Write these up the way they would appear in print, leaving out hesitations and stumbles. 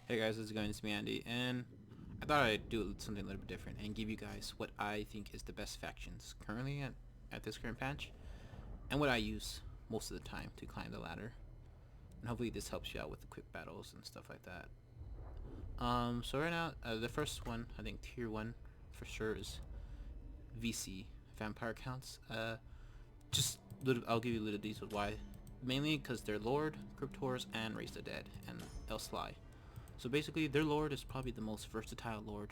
Hey guys, how's it going? It's me Andy, and I thought I'd do something a little bit different and give you guys what I think is the best factions currently at this current patch, and what I use most of the time to climb the ladder. And hopefully this helps you out with the quick battles and stuff like that. So right now, the first one, I think tier 1 for sure is Vici, Vampire Counts. I'll give you a little details why. Mainly because they're Lord, Cryptors, and Raise the Dead, and El Sly. So basically, their Lord is probably the most versatile Lord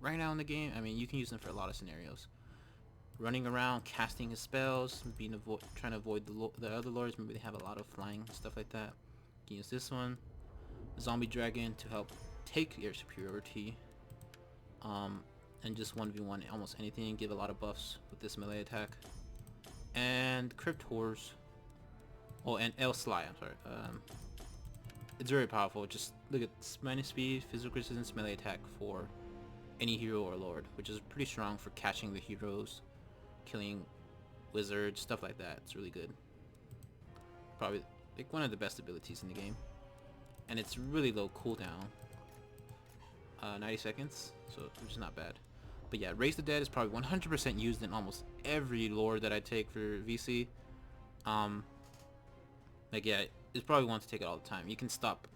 right now in the game. I mean, you can use them for a lot of scenarios. Running around, casting his spells, trying to avoid the other Lords. Maybe they have a lot of flying, stuff like that. You can use this one. Zombie Dragon to help take your superiority. And just 1v1 almost anything. Give a lot of buffs with this melee attack. And Cryptors. Oh, and El Sly, I'm sorry. It's very powerful. Just look at minus speed, physical resistance, melee attack for any hero or lord, which is pretty strong for catching the heroes, killing wizards, stuff like that. It's really good. Probably like one of the best abilities in the game. And it's really low cooldown. 90 seconds, so which is not bad. But yeah, Raise the Dead is probably 100% used in almost every lore that I take for VC. Like yeah, it's probably one to take it all the time. You can stop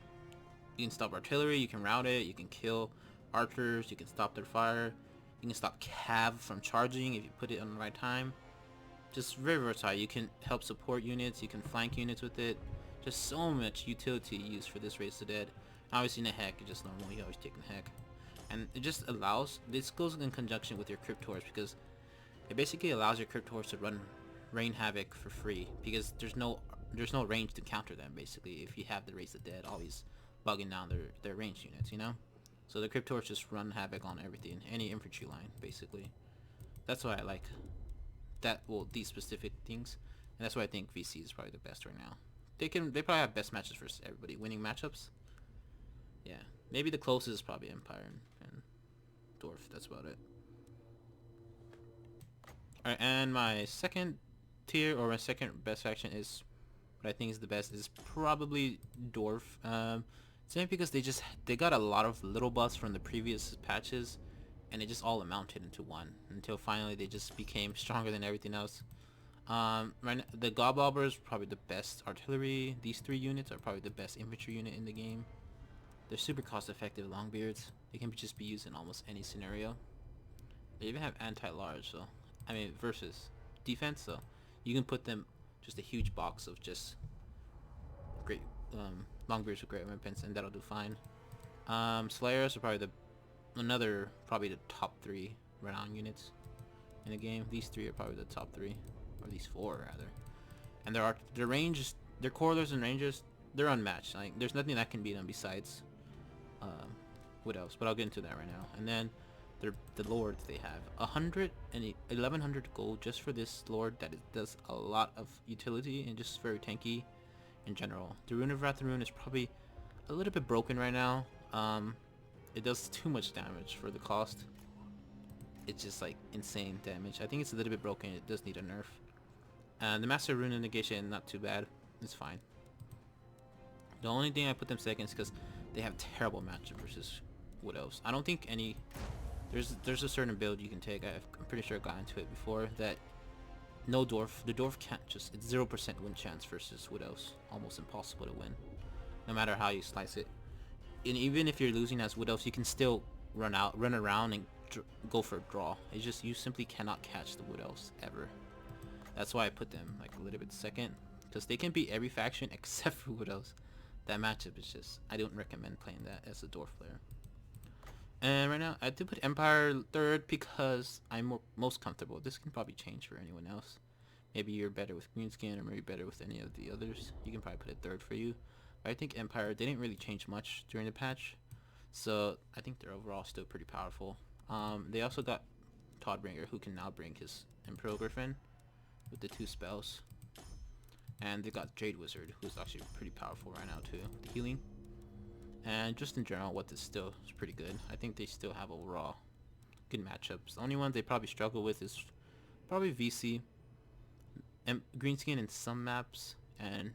artillery, you can route it, you can kill archers, you can stop their fire, you can stop cav from charging if you put it on the right time. Just very versatile. You can help support units, you can flank units with it. Just so much utility used for this Raise the Dead. Obviously in a heck, it's just normal, you always take a heck. And it just allows, this goes in conjunction with your Cryptors because it basically allows your Cryptors to rain havoc for free because there's no range to counter them basically if you have the Raise the Dead always bugging down their ranged units, you know? So the Cryptors just run havoc on everything, any infantry line basically. That's why I like these specific things, and that's why I think VC is probably the best right now. They probably have best matches versus everybody, winning matchups. Yeah, maybe the closest is probably Empire and Dwarf. That's about it. Alright, and my second tier or my second best faction is what I think is the best is probably Dwarf. Simply because they got a lot of little buffs from the previous patches, and it just all amounted into one until finally they just became stronger than everything else. Right now, the Gobobber is probably the best artillery. These three units are probably the best infantry unit in the game. They're super cost-effective longbeards. They can just be used in almost any scenario. They even have anti-large, so I mean versus defense, so you can put them just a huge box of just great longbeards with great weapons, and that'll do fine. Slayers are probably probably the top 3 renowned units in the game. These 3 are probably the top 3, or these 4 rather. And their range, their corridors and ranges, they're unmatched. Like there's nothing that can beat them besides what else? But I'll get into that right now. And then the lords they have 1100 gold just for this lord that does a lot of utility and just very tanky in general. The Rune of Ratharoon is probably a little bit broken right now. It does too much damage for the cost. It's just like insane damage. I think it's a little bit broken. It does need a nerf. And the Master Rune of Negation, not too bad. It's fine. The only thing I put them second is because they have terrible matchup versus Wood Elves. I don't think any... There's a certain build you can take. I'm pretty sure I got into it before that no Dwarf. The Dwarf can't just... It's 0% win chance versus Wood Elves. Almost impossible to win. No matter how you slice it. And even if you're losing as Wood Elves, you can still run around and go for a draw. It's just you simply cannot catch the Wood Elves ever. That's why I put them like a little bit second. Because they can beat every faction except for Wood Elves. That matchup is just... I don't recommend playing that as a Dwarf player. And right now, I do put Empire third because I'm most comfortable. This can probably change for anyone else. Maybe you're better with Greenskin or maybe better with any of the others. You can probably put it third for you. But I think Empire didn't really change much during the patch. So I think they're overall still pretty powerful. They also got Toddbringer, who can now bring his Imperial Griffin with the 2 spells. And they got Jade Wizard, who's actually pretty powerful right now too, with the healing. And just in general, what is still is pretty good. I think they still have overall good matchups. The only one they probably struggle with is probably VC, and Greenskin in some maps, and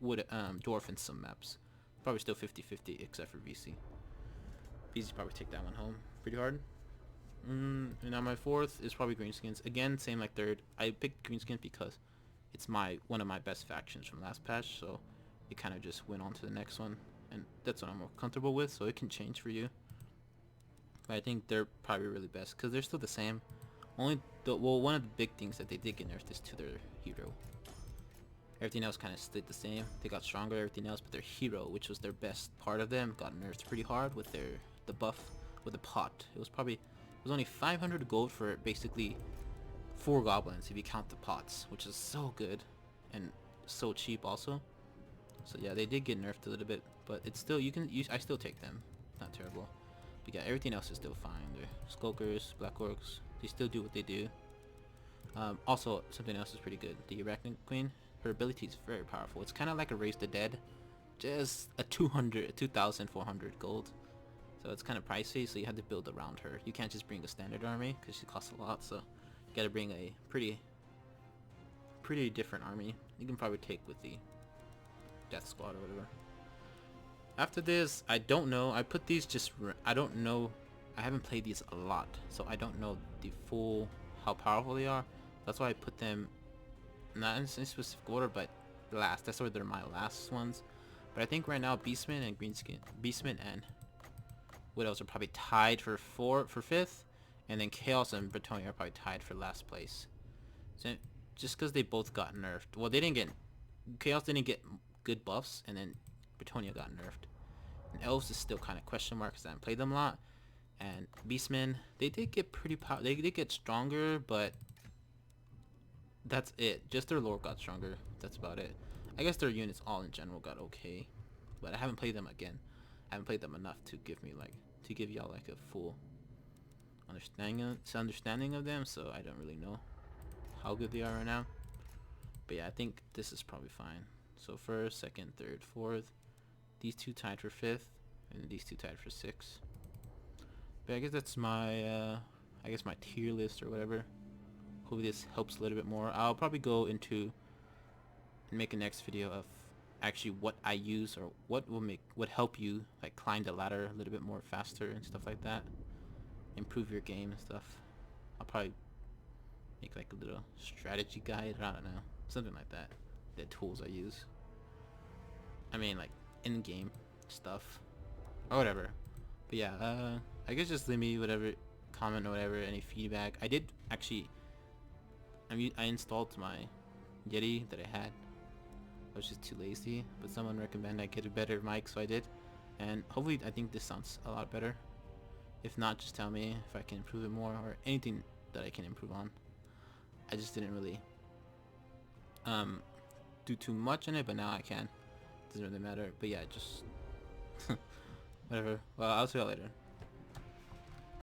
Dwarf in some maps. Probably still 50-50 except for Vici. Vici probably take that one home pretty hard. And now my fourth is probably Greenskins. Again, same like third. I picked Greenskins because it's one of my best factions from last patch, so it kind of just went on to the next one, and that's what I'm more comfortable with, so it can change for you. But I think they're probably really best because they're still the same. One of the big things that they did get nerfed is to their hero. Everything else kind of stayed the same. They got stronger, everything else, but their hero, which was their best part of them, got nerfed pretty hard with the buff with the pot. It was only 500 gold for basically 4 goblins if you count the pots, which is so good and so cheap also. So yeah, they did get nerfed a little bit, but it's still I still take them. Not terrible. But yeah, everything else is still fine. They're Skulkers, Black Orcs, they still do what they do. Also, something else is pretty good. The Arachnid Queen, her ability is very powerful. It's kind of like a Raise the Dead, just a 2,400 gold. So it's kind of pricey, so you have to build around her. You can't just bring a standard army, because she costs a lot, so you gotta bring a pretty different army. You can probably take with the Death Squad or whatever. After this, I don't know. I put these I don't know. I haven't played these a lot, so I don't know the full how powerful they are. That's why I put them not in specific order, but last. That's why they're my last ones. But I think right now Beastman and Beastman and Widows are probably tied for fifth, and then Chaos and Bretonia are probably tied for last place. So just because they both got nerfed. Well, Chaos didn't get good buffs, and then Bretonia got nerfed. And Elves is still kind of question mark because I haven't played them a lot. And Beastmen, they did get pretty they did get stronger, but that's it. Just their lore got stronger. That's about it. I guess their units all in general got okay, but I haven't played them again. I haven't played them enough to give y'all like a full understanding of them, so I don't really know how good they are right now. But yeah, I think this is probably fine. So first, second, third, fourth. These two tied for fifth, and these two tied for sixth. But I guess that's my my tier list or whatever. Hopefully this helps a little bit more. I'll probably go into and make a next video of actually what I use or what would help you like climb the ladder a little bit more faster and stuff like that. Improve your game and stuff. I'll probably make like a little strategy guide, I don't know, something like that. The tools I use. I mean like in-game stuff or whatever. But yeah, I guess just leave me whatever comment or whatever, any feedback. I did actually I installed my Yeti that I had. I was just too lazy, but someone recommended I get a better mic, so I did. And hopefully I think this sounds a lot better. If not, just tell me if I can improve it more or anything that I can improve on. I just didn't really do too much in it, but now I can. Doesn't really matter. But yeah, just whatever. Well, I'll see you later.